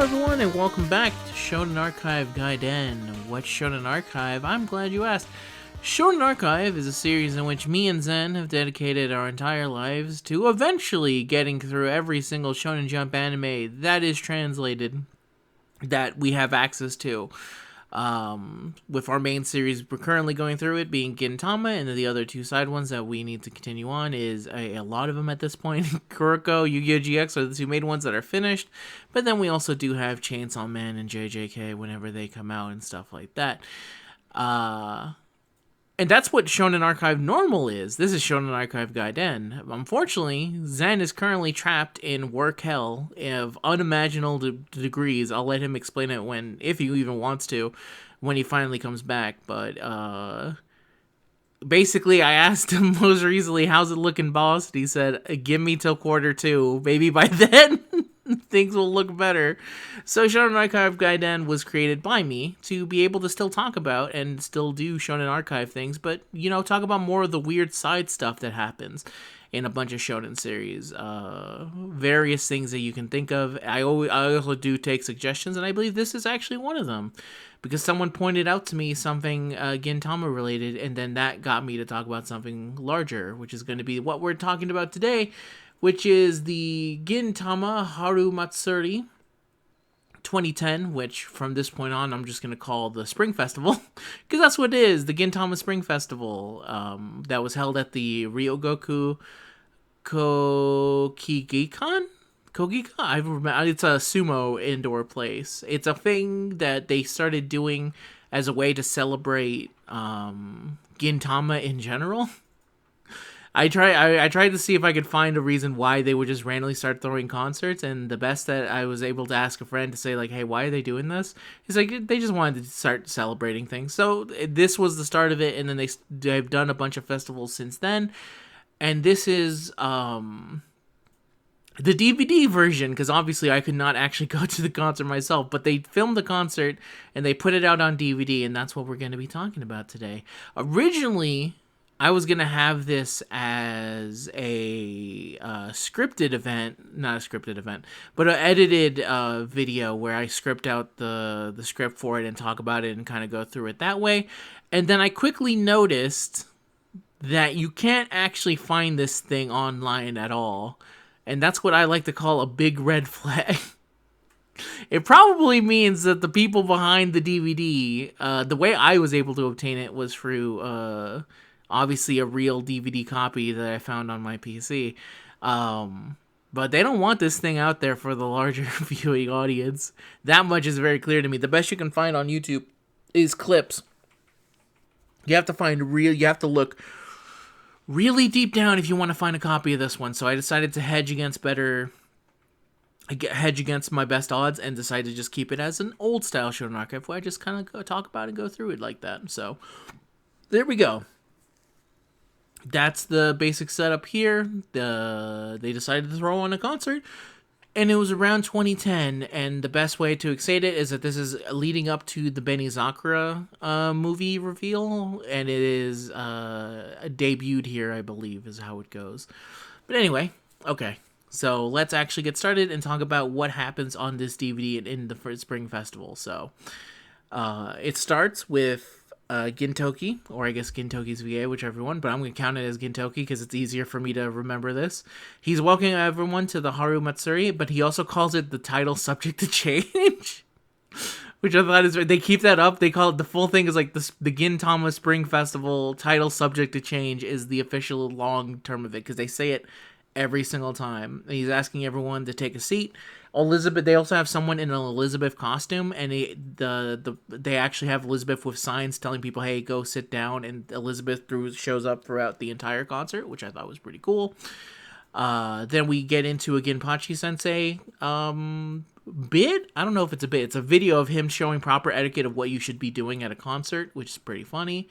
everyone, and welcome back to Shonen Archive Gaiden. What's Shonen Archive? I'm glad you asked. Shonen Archive is a series in which me and Zen have dedicated our entire lives to eventually getting through every single Shonen Jump anime that is translated, that we have access to. With our main series, we're currently going through it being Gintama, and then the other two side ones that we need to continue on is a lot of them at this point. Kuroko, Yu-Gi-Oh! GX are the two main ones that are finished, but then we also do have Chainsaw Man and JJK whenever they come out and stuff like that. And that's what Shonen Archive Normal is. This is Shonen Archive Gaiden. Unfortunately, Zen is currently trapped in work hell of unimaginable degrees. I'll let him explain it if he even wants to, when he finally comes back. But basically, I asked him most recently, "How's it looking, boss?" And he said, "Give me till Q2. Maybe by then things will look better." So Shonen Archive Gaiden was created by me to be able to still talk about and still do Shonen Archive things, but, talk about more of the weird side stuff that happens in a bunch of Shonen series. Various things that you can think of. I also do take suggestions, and I believe this is actually one of them, because someone pointed out to me something Gintama related, and then that got me to talk about something larger, which is going to be what we're talking about today, which is the Gintama Haru Matsuri 2010, which from this point on I'm just going to call the Spring Festival, because that's what it is, the Gintama Spring Festival, that was held at the Ryogoku Kokigikan? I remember, it's a sumo indoor place. It's a thing that they started doing as a way to celebrate Gintama in general. I tried to see if I could find a reason why they would just randomly start throwing concerts, and the best that I was able to ask a friend to say, like, "Hey, why are they doing this?" He's like, they just wanted to start celebrating things. So this was the start of it, and then they've done a bunch of festivals since then. And this is the DVD version, because obviously I could not actually go to the concert myself, but they filmed the concert and they put it out on DVD, and that's what we're going to be talking about today. Originally, I was going to have this as a scripted event, not a scripted event, but an edited video where I script out the script for it and talk about it and kind of go through it that way. And then I quickly noticed that you can't actually find this thing online at all. And that's what I like to call a big red flag. It probably means that the people behind the DVD, the way I was able to obtain it was through obviously a real DVD copy that I found on my PC. But they don't want this thing out there for the larger viewing audience. That much is very clear to me. The best you can find on YouTube is clips. You have to look really deep down if you want to find a copy of this one. So I decided to hedge against my best odds and decided to just keep it as an old style Shonen Archive where I just kind of talk about it and go through it like that. So there we go. That's the basic setup here. They decided to throw on a concert, and it was around 2010, and the best way to excite it is that this is leading up to the Benizakura movie reveal, and it is debuted here, I believe, is how it goes. But anyway, okay, so let's actually get started and talk about what happens on this DVD in the Spring Festival. So it starts with Gintoki, or I guess Gintoki's VA, whichever one, but I'm going to count it as Gintoki because it's easier for me to remember this. He's welcoming everyone to the Haru Matsuri, but he also calls it the title subject to change, which I thought is, they keep that up. They call it, the full thing is like the Gintama Spring Festival title subject to change is the official long term of it, because they say it every single time. And he's asking everyone to take a seat. Elizabeth, they also have someone in an Elizabeth costume, and they actually have Elizabeth with signs telling people, "Hey, go sit down." And Elizabeth shows up throughout the entire concert, which I thought was pretty cool. Then we get into a Ginpachi Sensei bit. I don't know if it's a bit. It's a video of him showing proper etiquette of what you should be doing at a concert, which is pretty funny.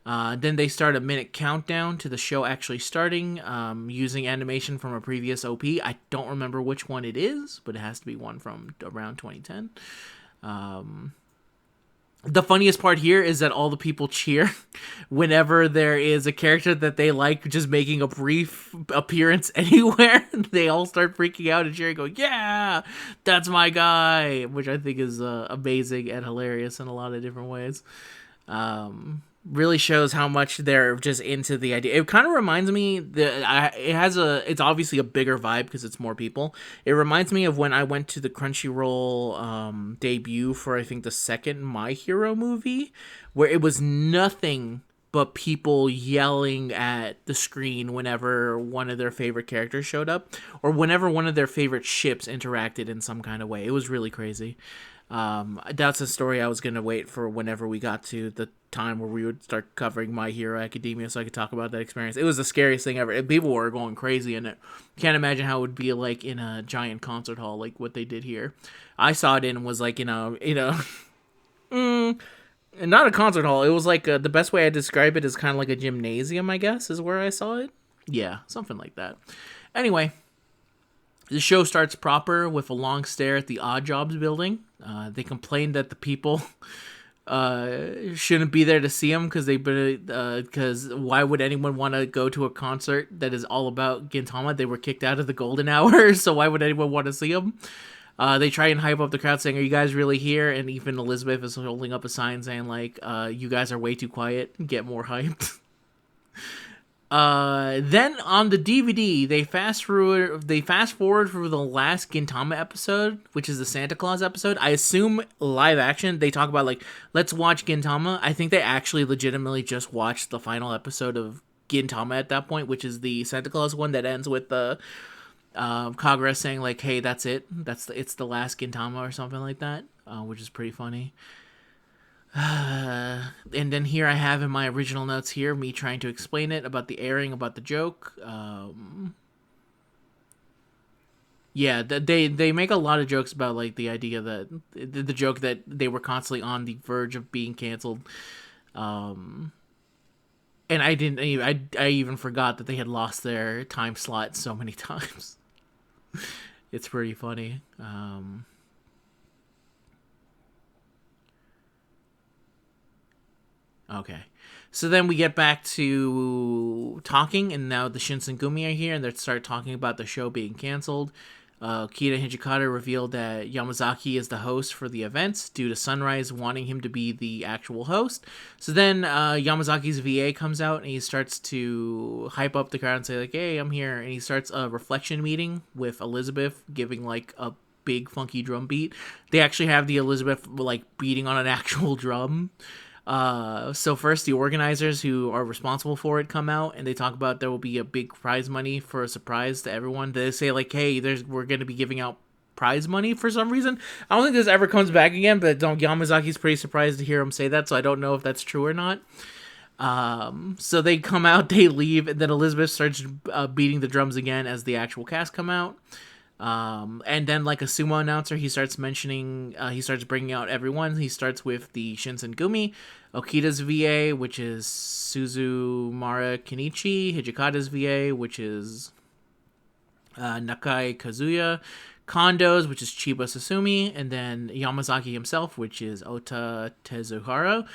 Then they start a minute countdown to the show actually starting, using animation from a previous OP. I don't remember which one it is, but it has to be one from around 2010. The funniest part here is that all the people cheer whenever there is a character that they like just making a brief appearance anywhere. They all start freaking out and cheering, going, "Yeah, that's my guy," which I think is amazing and hilarious in a lot of different ways. Really shows how much they're just into the idea. It kind of reminds me that it's obviously a bigger vibe because it's more people. It reminds me of when I went to the Crunchyroll debut for I think the second My Hero movie, where it was nothing but people yelling at the screen whenever one of their favorite characters showed up or whenever one of their favorite ships interacted in some kind of way. It was really crazy. That's a story I was gonna wait for whenever we got to the time where we would start covering My Hero Academia, so I could talk about that experience. It was the scariest thing ever. People were going crazy in it. Can't imagine how it would be like in a giant concert hall, like what they did here. I saw it in was like not a concert hall. It was like the best way I describe it is kind of like a gymnasium, I guess, is where I saw it. Yeah, something like that. Anyway, the show starts proper with a long stare at the Odd Jobs building. They complained that the people shouldn't be there to see them because why would anyone want to go to a concert that is all about Gintama? They were kicked out of the golden hour, so why would anyone want to see them? They try and hype up the crowd saying, "Are you guys really here?" And even Elizabeth is holding up a sign saying like, "You guys are way too quiet. Get more hyped." Then on the DVD, they fast forward for the last Gintama episode, which is the Santa Claus episode. I assume live action. They talk about like, let's watch Gintama. I think they actually legitimately just watched the final episode of Gintama at that point, which is the Santa Claus one that ends with the Kagura saying like, "Hey, that's it. It's the last Gintama" or something like that, which is pretty funny. And then here I have in my original notes here me trying to explain it about the airing, about the joke. Yeah, they make a lot of jokes about like the idea that the joke that they were constantly on the verge of being canceled. Um, and I even forgot that they had lost their time slot so many times. It's pretty funny. Okay. So then we get back to talking, and now the Shinsengumi are here, and they start talking about the show being canceled. Kira Hijikata revealed that Yamazaki is the host for the events due to Sunrise wanting him to be the actual host. So then Yamazaki's VA comes out, and he starts to hype up the crowd and say, like, "Hey, I'm here." And he starts a reflection meeting with Elizabeth, giving, like, a big funky drum beat. They actually have the Elizabeth, like, beating on an actual drum. So first the organizers who are responsible for it come out and they talk about there will be a big prize money for a surprise to everyone. They say like, "Hey, we're going to be giving out prize money for some reason." I don't think this ever comes back again, but Yamazaki's pretty surprised to hear him say that, so I don't know if that's true or not. So they come out, they leave, and then Elizabeth starts beating the drums again as the actual cast come out. And then like a sumo announcer, he starts bringing out everyone. He starts with the Shinsengumi, Okita's VA, which is Suzumara Kenichi, Hijikata's VA, which is Nakai Kazuya, Kondo's, which is Chiba Sasumi, and then Yamazaki himself, which is Ota Tezuhara.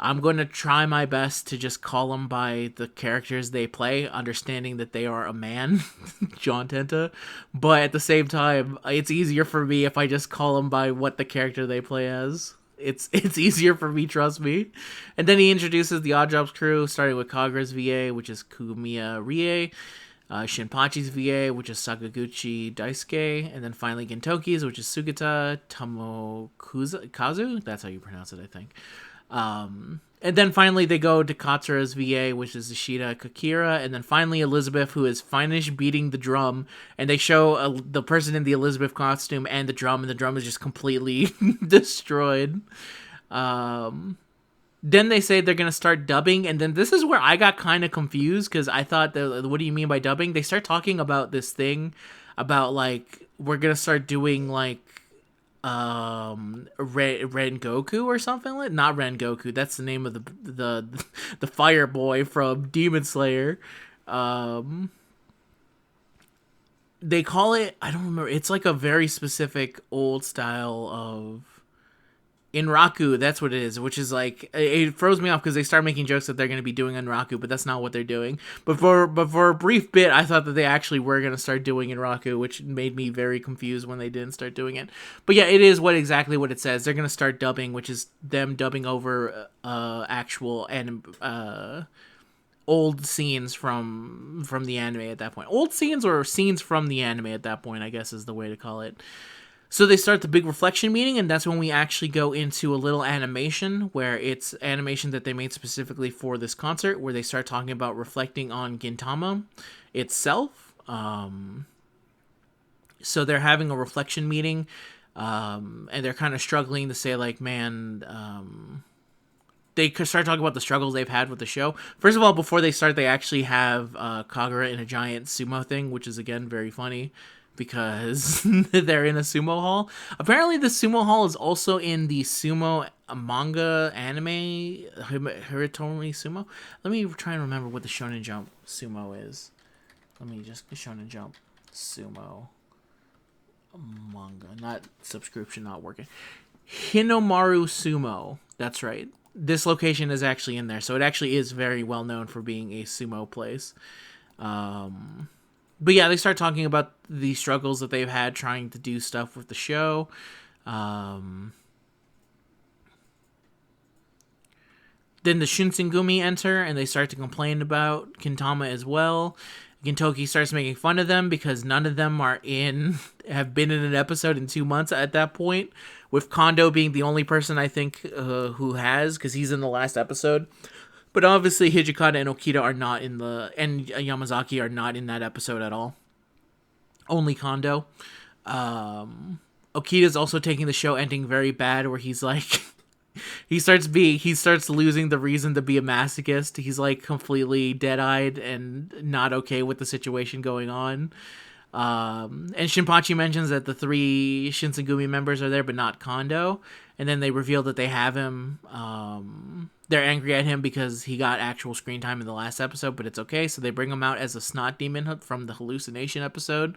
I'm going to try my best to just call them by the characters they play, understanding that they are a man, John Tenta. But at the same time, it's easier for me if I just call them by what the character they play as. It's easier for me, trust me. And then he introduces the Odd Jobs crew, starting with Kagura's VA, which is Kumiya Rie, Shinpachi's VA, which is Sakaguchi Daisuke, and then finally Gintoki's, which is Sugita Tomokazu. That's how you pronounce it, I think. And then finally they go to Katsura's VA, which is Ishida Kakira, and then finally Elizabeth, who is finished beating the drum, and they show the person in the Elizabeth costume and the drum is just completely destroyed. Then they say they're gonna start dubbing, and then this is where I got kind of confused because I thought, what do you mean by dubbing? They start talking about this thing about like we're gonna start doing like Ren Goku or something like not Ren Goku. That's the name of the fire boy from Demon Slayer. They call it, I don't remember. It's like a very specific old style of Inraku, that's what it is, which is like, it throws me off because they start making jokes that they're going to be doing Inraku, but that's not what they're doing. But for a brief bit, I thought that they actually were going to start doing Inraku, which made me very confused when they didn't start doing it. But yeah, it is exactly what it says. They're going to start dubbing, which is them dubbing over actual and old scenes from the anime at that point. Old scenes or scenes from the anime at that point, I guess is the way to call it. So they start the big reflection meeting, and that's when we actually go into a little animation where it's animation that they made specifically for this concert, where they start talking about reflecting on Gintama itself. So they're having a reflection meeting, and they're kind of struggling to say, like, man, they could start talking about the struggles they've had with the show. First of all, before they start, they actually have Kagura in a giant sumo thing, which is, again, very funny. Because they're in a sumo hall. Apparently, the sumo hall is also in the sumo manga anime Hiritomi Sumo. Let me try and remember what the Shonen Jump sumo is. Let me just Shonen Jump sumo manga, not subscription, not working. Hinomaru Sumo. That's right. This location is actually in there, so it actually is very well known for being a sumo place. But yeah, they start talking about the struggles that they've had trying to do stuff with the show. Then the Shinsengumi enter, and they start to complain about Gintama as well. Gintoki starts making fun of them because none of them have been in an episode in 2 months at that point, with Kondo being the only person I think who has, because he's in the last episode. But obviously, Hijikata and Okita are not and Yamazaki are not in that episode at all. Only Kondo. Okita's also taking the show ending very bad, where he's like, he starts losing the reason to be a masochist. He's like completely dead-eyed and not okay with the situation going on. And Shinpachi mentions that the 3 Shinsengumi members are there, but not Kondo. And then they reveal that they have him. They're angry at him because he got actual screen time in the last episode, but it's okay. So they bring him out as a snot demon from the hallucination episode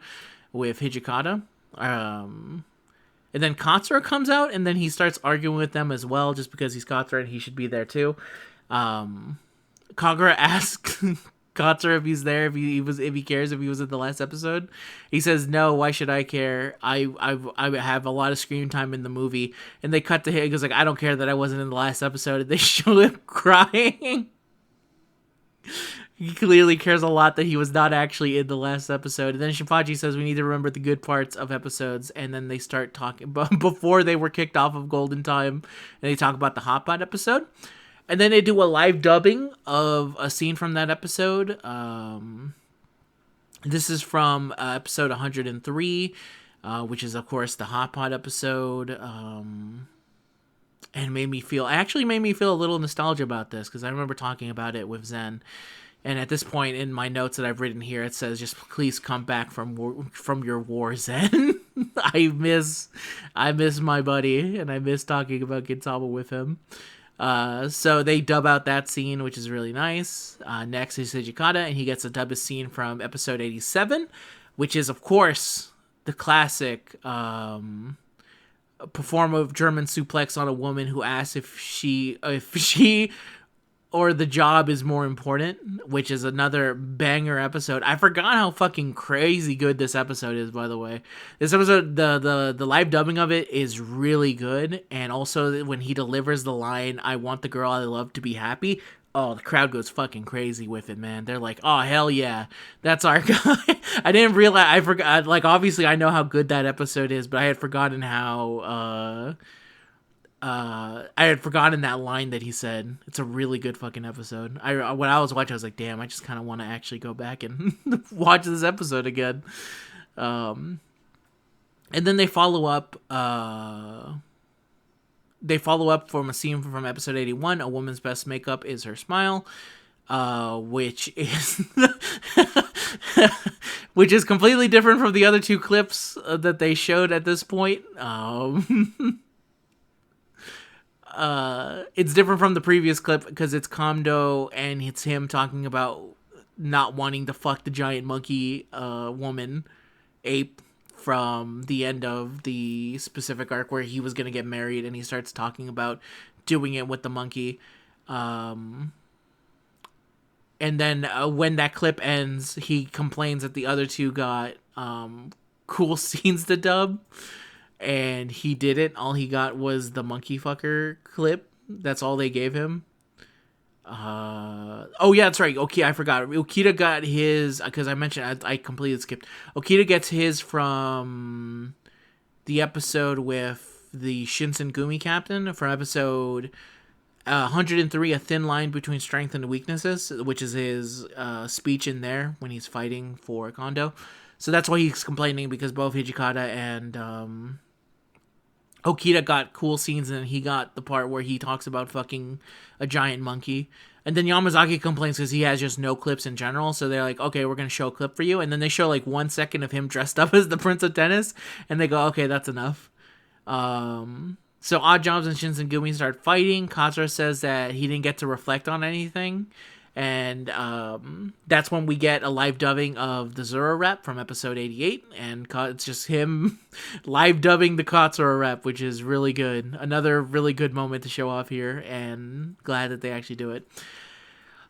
with Hijikata. And then Katsura comes out, and then he starts arguing with them as well, just because he's Katsura and he should be there too. Kagura asks Katsura if he's there, if he cares if he was in the last episode. He says, no, why should I care? I have a lot of screen time in the movie. And they cut to him. He goes like, I don't care that I wasn't in the last episode. And they show him crying. He clearly cares a lot that he was not actually in the last episode. And then Shinpachi says we need to remember the good parts of episodes. And then they start talking before they were kicked off of Golden Time. And they talk about the Hotpot episode. And then they do a live dubbing of a scene from that episode. This is from episode 103, which is, of course, the Hot Pot episode. And made me feel a little nostalgia about this, because I remember talking about it with Zen. And at this point in my notes that I've written here, it says, just please come back from your war, Zen. I miss my buddy, and I miss talking about Gintama with him. So they dub out that scene, which is really nice. Next is Hijikata, and he gets to dub a scene from episode 87, which is, of course, the classic perform a German suplex on a woman who asks if she or the job is more important, which is another banger episode. I forgot how fucking crazy good this episode is, by the way. This episode, the live dubbing of it is really good, and also when he delivers the line, I want the girl I love to be happy, oh, the crowd goes fucking crazy with it, man. They're like, oh, hell yeah, that's our guy. I didn't realize, I forgot, like, obviously I know how good that episode is, but I had forgotten how, I had forgotten that line that he said. It's a really good fucking episode. When I was watching, I was like, damn, I just kind of want to actually go back and watch this episode again. And then they follow up. From a scene from episode 81. A woman's best makeup is her smile, which is which is completely different from the other two clips that they showed at this point. It's different from the previous clip because it's Kondo and it's him talking about not wanting to fuck the giant monkey woman ape from the end of the specific arc where he was going to get married, and he starts talking about doing it with the monkey. And then when that clip ends, he complains that the other two got cool scenes to dub, and he didn't. All he got was the monkey fucker clip. That's all they gave him. Oh yeah, that's right. Okay, I forgot. Okita got his, because I mentioned I completely skipped. Okita gets his from the episode with the Shinsengumi captain, from episode 103, A Thin Line Between Strength and Weaknesses, which is his speech in there when he's fighting for Kondo. So that's why he's complaining, because both Hijikata and Okita got cool scenes, and he got the part where he talks about fucking a giant monkey. And then Yamazaki complains because he has just no clips in general. So they're like, okay, we're going to show a clip for you. And then they show like 1 second of him dressed up as the Prince of Tennis. And they go, okay, that's enough. So Odd Jobs and Shinsengumi start fighting. Katsura says that he didn't get to reflect on anything. And that's when we get a live dubbing of the Zoro rap from episode 88. And it's just him live dubbing the Katsura rap, which is really good. Another really good moment to show off here. And glad that they actually do it.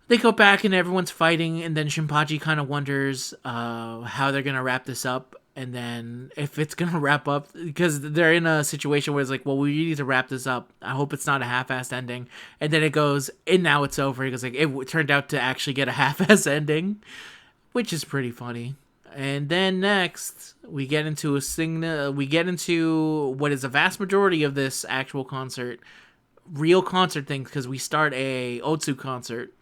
They go back and everyone's fighting. And then Shinpachi kind of wonders how they're going to wrap this up. And then if it's going to wrap up, because they're in a situation where it's like, well, we need to wrap this up. I hope it's not a half-assed ending. And then it goes, and now it's over. He goes like, it turned out to actually get a half-assed ending, which is pretty funny. And then next, we get into what is a vast majority of this actual concert, real concert thing, because we start a Otsu concert.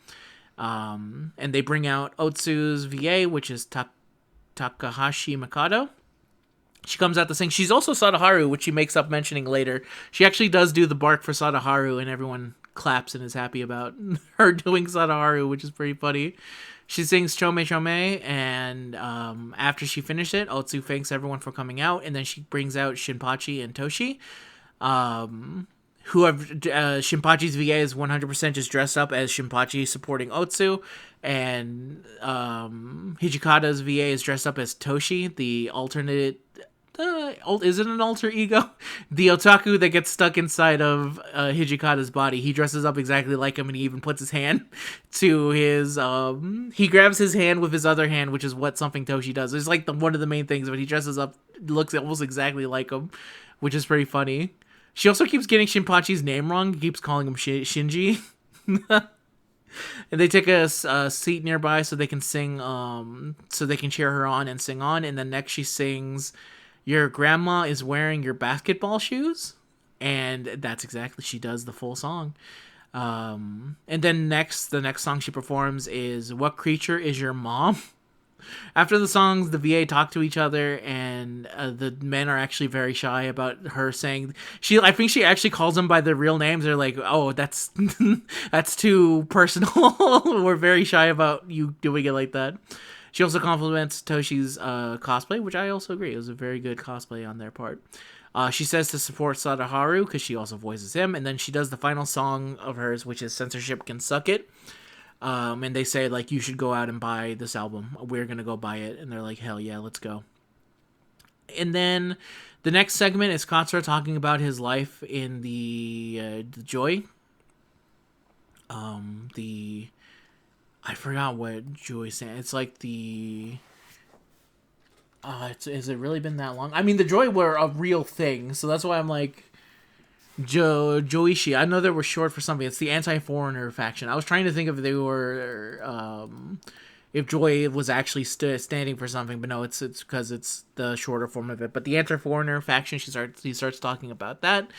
And they bring out Otsu's VA, which is Takahashi Mikado. She comes out to sing. She's also Sadaharu, which she makes up mentioning later. She actually does do the bark for Sadaharu, and everyone claps and is happy about her doing Sadaharu, which is pretty funny. She sings Chome Chome, and after she finished it, Otsu thanks everyone for coming out, and then she brings out Shinpachi and Toshi. Shinpachi's VA is 100% just dressed up as Shinpachi supporting Otsu, and Hijikata's VA is dressed up as Toshi, the alternate, is it an alter ego? The otaku that gets stuck inside of Hijikata's body. He dresses up exactly like him, and he even puts his hand to his, he grabs his hand with his other hand, which is what something Toshi does. It's like one of the main things, but he dresses up, looks almost exactly like him, which is pretty funny. She also keeps getting Shinpachi's name wrong. Keeps calling him Shinji. And they take a seat nearby so they can sing, so they can cheer her on and sing on. And then next she sings, "Your grandma is wearing your basketball shoes." And that's exactly, she does the full song. And then the next song she performs is "What Creature Is Your Mom?" After the songs, the VA talk to each other, and the men are actually very shy about her saying. I think she actually calls them by their real names. They're like, "Oh, that's that's too personal. We're very shy about you doing it like that." She also compliments Toshi's cosplay, which I also agree. It was a very good cosplay on their part. She says to support Sadaharu because she also voices him, and then she does the final song of hers, which is "Censorship Can Suck It." And they say, like, you should go out and buy this album. We're going to go buy it. And they're like, hell yeah, let's go. And then the next segment is Katsura talking about his life in the Joy. I forgot what Joy saying. It's like the... has it really been that long? I mean, the Joy were a real thing. So that's why I'm like... Joishi. I know they were short for something. It's the anti-foreigner faction. I was trying to think if they were, if Joy was actually standing for something, but no, it's because it's the shorter form of it. But the anti-foreigner faction, he starts talking about that,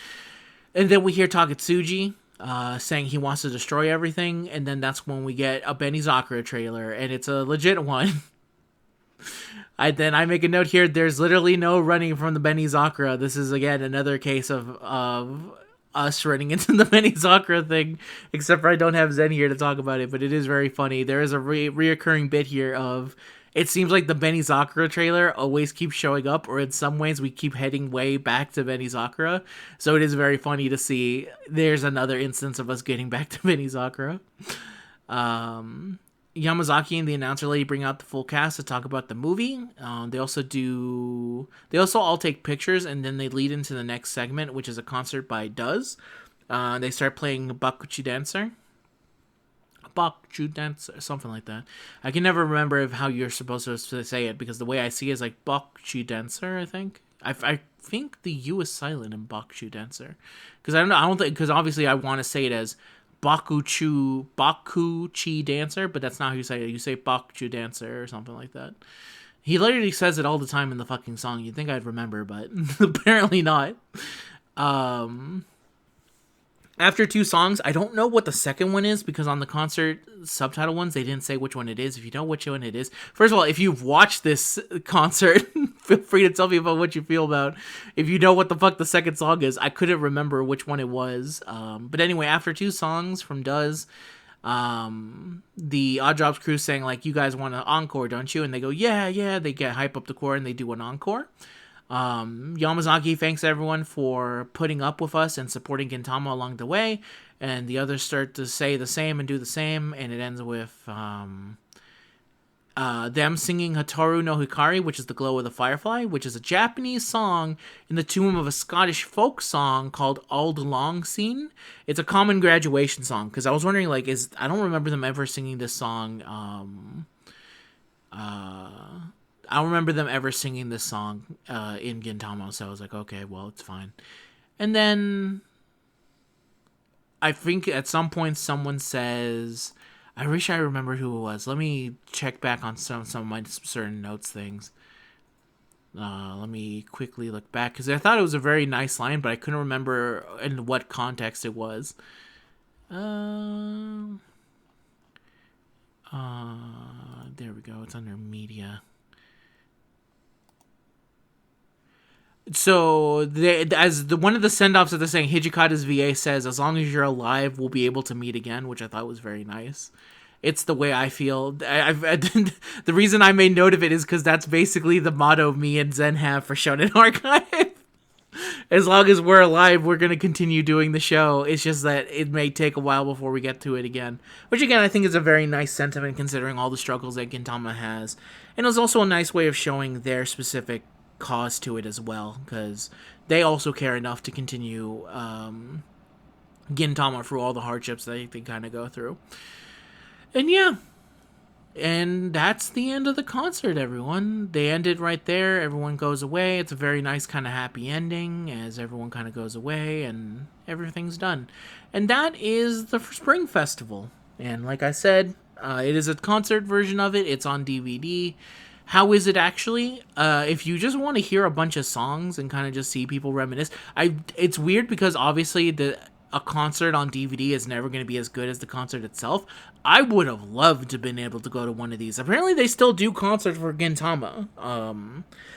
and then we hear Takatsuji saying he wants to destroy everything, and then that's when we get a Benny Zakura trailer, and it's a legit one. I make a note here. There's literally no running from the Benny Zakura. This is again another case of us running into the Benny Zakura thing. Except for I don't have Zen here to talk about it, but it is very funny. There is a reoccurring bit here of it seems like the Benny Zakura trailer always keeps showing up, or in some ways we keep heading way back to Benny Zakura. So it is very funny to see. There's another instance of us getting back to Benny Zakura. Yamazaki and the announcer lady bring out the full cast to talk about the movie. They also do. They also all take pictures, and then they lead into the next segment, which is a concert by Does. They start playing Bakuchi Dancer. Bakuchi Dancer, something like that. I can never remember how you're supposed to say it because the way I see it is like Bakuchi Dancer. I think. I think the U is silent in Bakuchi Dancer because I don't know. I don't think because obviously I want to say it as Bakuchi Dancer, but that's not how you say it. You say Bakuchi Dancer or something like that. He literally says it all the time in the fucking song. You'd think I'd remember, but apparently not. After 2 songs, I don't know what the second one is because on the concert subtitle ones, they didn't say which one it is. If you know which one it is, first of all, if you've watched this concert, feel free to tell me about what you feel about. If you know what the fuck the second song is, I couldn't remember which one it was. But anyway, after 2 songs from Does, the Odd Jobs crew saying like, "You guys want an encore, don't you?" And they go, "Yeah, yeah." They get hype up the core and they do an encore. Yamazaki thanks everyone for putting up with us and supporting Gintama along the way, and the others start to say the same and do the same, and it ends with them singing Hataru no Hikari, which is the glow of the firefly, which is a Japanese song in the tune of a Scottish folk song called Auld Lang Syne. It's a common graduation song, because I was wondering, like, I don't remember them ever singing this song, I don't remember them ever singing this song in Gintama, so I was like, okay, well, it's fine. And then I think at some point someone says, I wish I remembered who it was. Let me check back on some of my certain notes things. Let me quickly look back, because I thought it was a very nice line, but I couldn't remember in what context it was. There we go. It's under media. So one of the send-offs that they're saying, Hijikata's VA says, "As long as you're alive, we'll be able to meet again," which I thought was very nice. It's the way I feel. The reason I made note of it is because that's basically the motto me and Zen have for Shonen Archive. As long as we're alive, we're going to continue doing the show. It's just that it may take a while before we get to it again. Which, again, I think is a very nice sentiment considering all the struggles that Gintama has. And it was also a nice way of showing their specific cause to it as well, because they also care enough to continue Gintama through all the hardships they kind of go through. And yeah, and that's the end of the concert, everyone. They ended right there. Everyone goes away. It's a very nice kind of happy ending as everyone kind of goes away and everything's done. And that is the Spring Festival. And like I said, it is a concert version of it. It's on DVD. How is it actually? If you just want to hear a bunch of songs and kind of just see people reminisce, it's weird because obviously a concert on DVD is never going to be as good as the concert itself. I would have loved to have been able to go to one of these. Apparently they still do concerts for Gintama.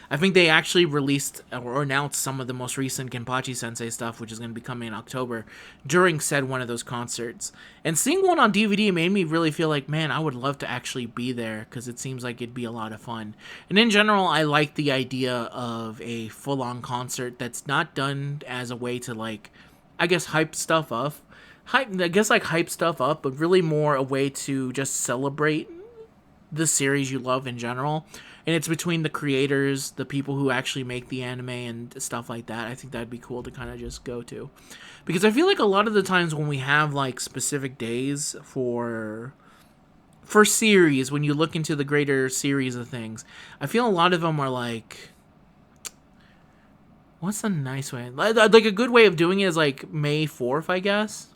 I think they actually released or announced some of the most recent Genpachi Sensei stuff, which is going to be coming in October, during said one of those concerts. And seeing one on DVD made me really feel like, man, I would love to actually be there, because it seems like it'd be a lot of fun. And in general, I like the idea of a full-on concert that's not done as a way to, like, I guess hype stuff up, but really more a way to just celebrate the series you love in general. And it's between the creators, the people who actually make the anime and stuff like that. I think that'd be cool to kind of just go to, because I feel like a lot of the times when we have like specific days for series, when you look into the greater series of things, I feel a lot of them are like, what's the nice way? Like a good way of doing it is like May 4th, I guess.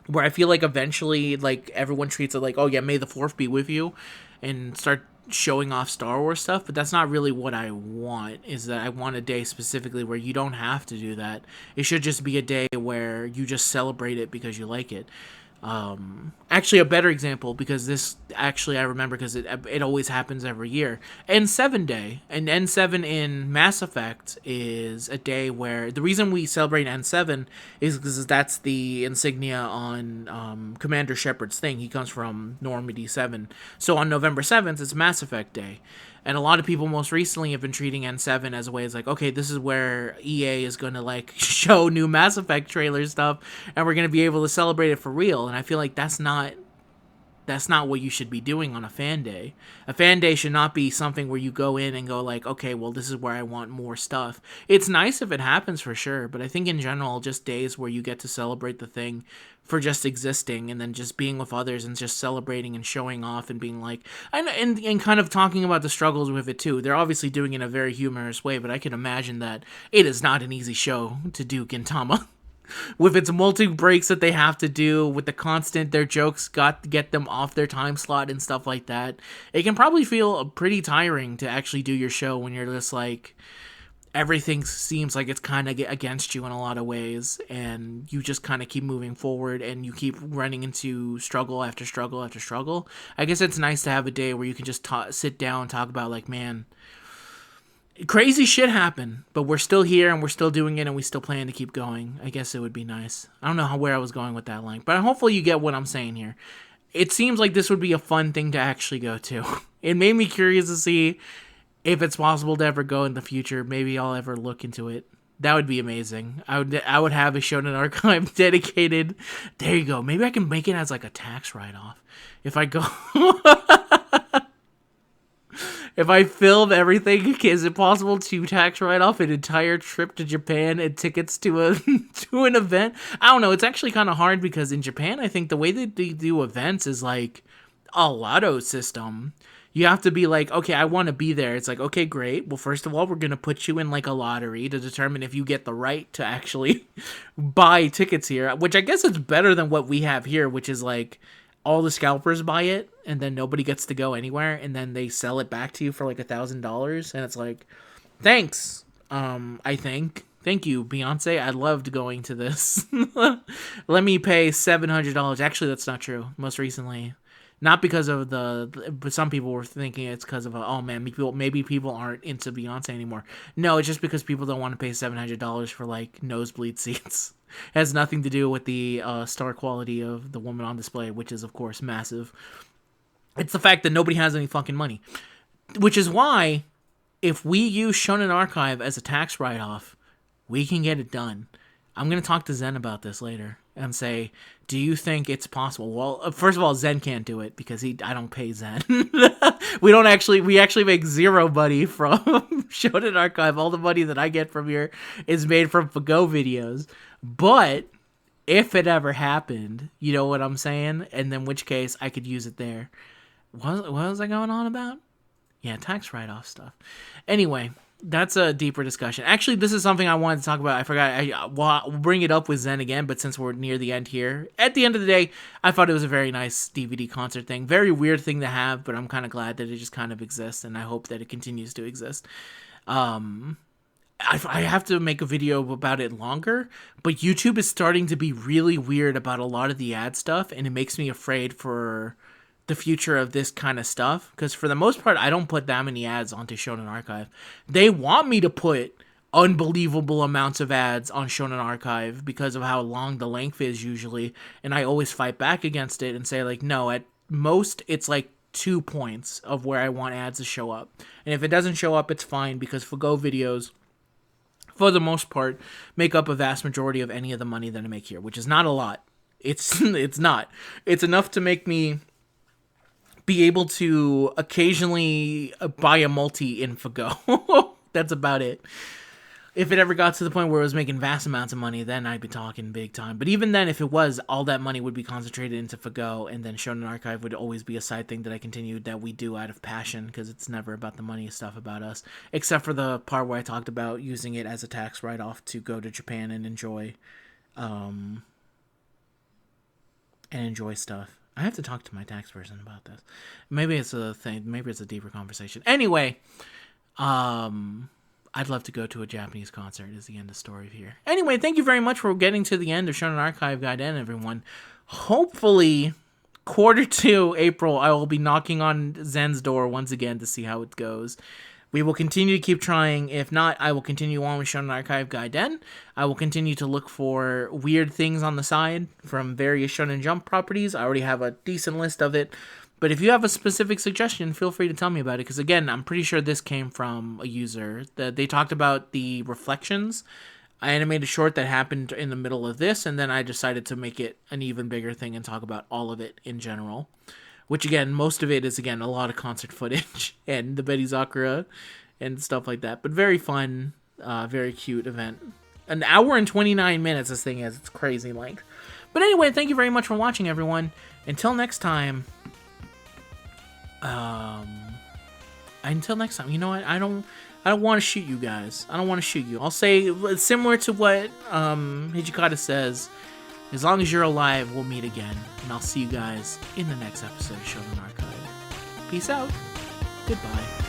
Where I feel like eventually, like, everyone treats it like, oh yeah, May the 4th be with you, and start showing off Star Wars stuff. But that's not really what I want, is that I want a day specifically where you don't have to do that. It should just be a day where you just celebrate it because you like it. Actually, a better example, because this actually I remember because it always happens every year. N7 Day. And N7 in Mass Effect is a day where the reason we celebrate N7 is because that's the insignia on Commander Shepard's thing. He comes from Normandy 7. So on November 7th, it's Mass Effect Day. And a lot of people most recently have been treating N7 as a way, it's like, okay, this is where EA is going to, like, show new Mass Effect trailer stuff, and we're going to be able to celebrate it for real. And I feel like that's not That's not what you should be doing on a fan day. A fan day should not be something where you go in and go like, okay, well, this is where I want more stuff. It's nice if it happens for sure, but I think in general, just days where you get to celebrate the thing for just existing and then just being with others and just celebrating and showing off and being like, and kind of talking about the struggles with it too. They're obviously doing it in a very humorous way, but I can imagine that it is not an easy show to do Gintama. With its multi breaks that they have to do, with the constant their jokes got to get them off their time slot and stuff like that, it can probably feel pretty tiring to actually do your show when you're just like, everything seems like it's kind of against you in a lot of ways, and you just kind of keep moving forward and you keep running into struggle after struggle after struggle. I guess it's nice to have a day where you can just sit down and talk about like, man, crazy shit happened, but we're still here and we're still doing it and we still plan to keep going. I guess it would be nice. I don't know where I was going with that line, but hopefully you get what I'm saying here. It seems like this would be a fun thing to actually go to. It made me curious to see if it's possible to ever go in the future. Maybe I'll ever look into it. That would be amazing. I would have a Shonen archive dedicated. There you go. Maybe I can make it as like a tax write-off. If I go... If I film everything, is it possible to tax write off an entire trip to Japan and tickets to to an event? I don't know. It's actually kind of hard because in Japan, I think the way that they do events is like a lotto system. You have to be like, okay, I want to be there. It's like, okay, great. Well, first of all, we're going to put you in like a lottery to determine if you get the right to actually buy tickets here, which I guess is better than what we have here, which is like, all the scalpers buy it, and then nobody gets to go anywhere, and then they sell it back to you for like $1,000, and it's like, thanks. I think. Thank you, Beyonce. I loved going to this. Let me pay $700. Actually, that's not true. Most recently, not because of but some people were thinking it's because of oh man, maybe people aren't into Beyonce anymore. No, it's just because people don't want to pay $700 for like nosebleed seats. It has nothing to do with the star quality of the woman on display, which is, of course, massive. It's the fact that nobody has any fucking money. Which is why, if we use Shonen Archive as a tax write-off, we can get it done. I'm going to talk to Zen about this later and say, do you think it's possible? Well, first of all, Zen can't do it because I don't pay Zen. we actually make zero money from Shonen Archive. All the money that I get from here is made from Fago videos. But if it ever happened, you know what I'm saying? And in which case I could use it there. What was I going on about? Yeah, tax write-off stuff. Anyway, that's a deeper discussion. Actually, this is something I wanted to talk about. I forgot. We'll bring it up with Zen again, but since we're near the end here, at the end of the day, I thought it was a very nice DVD concert thing. Very weird thing to have, but I'm kind of glad that it just kind of exists, and I hope that it continues to exist. I have to make a video about it longer, but YouTube is starting to be really weird about a lot of the ad stuff, and it makes me afraid for the future of this kind of stuff, because for the most part, I don't put that many ads onto Shonen Archive. They want me to put unbelievable amounts of ads on Shonen Archive because of how long the length is usually, and I always fight back against it and say, like, no, at most, it's like 2 points of where I want ads to show up. And if it doesn't show up, it's fine, because Fago videos, for the most part, make up a vast majority of any of the money that I make here, which is not a lot. It's not. It's enough to make me be able to occasionally buy a multi in Fago. That's about it. If it ever got to the point where it was making vast amounts of money, then I'd be talking big time. But even then, if it was, all that money would be concentrated into Fago, and then Shonen Archive would always be a side thing that I continued that we do out of passion, because it's never about the money stuff about us, except for the part where I talked about using it as a tax write-off to go to Japan and enjoy stuff. I have to talk to my tax person about this. Maybe it's a thing. Maybe it's a deeper conversation. Anyway, I'd love to go to a Japanese concert is the end of story here. Anyway, thank you very much for getting to the end of Shonen Archive Gaiden, everyone. Hopefully, Q2 April, I will be knocking on Zen's door once again to see how it goes. We will continue to keep trying. If not, I will continue on with Shonen Archive Gaiden. I will continue to look for weird things on the side from various Shonen Jump properties. I already have a decent list of it. But if you have a specific suggestion, feel free to tell me about it. Because again, I'm pretty sure this came from a user. They talked about the reflections. I animated a short that happened in the middle of this. And then I decided to make it an even bigger thing and talk about all of it in general. which again, most of it is again a lot of concert footage and the Betty Zakura and stuff like that. But very fun, very cute event. An hour and 29 minutes this thing is. It's crazy length. But anyway, thank you very much for watching, everyone. Until next time. Until next time. You know what? I don't want to shoot you guys. I don't want to shoot you. I'll say similar to what Hijikata says. As long as you're alive, we'll meet again. And I'll see you guys in the next episode of Shonen Archive. Peace out. Goodbye.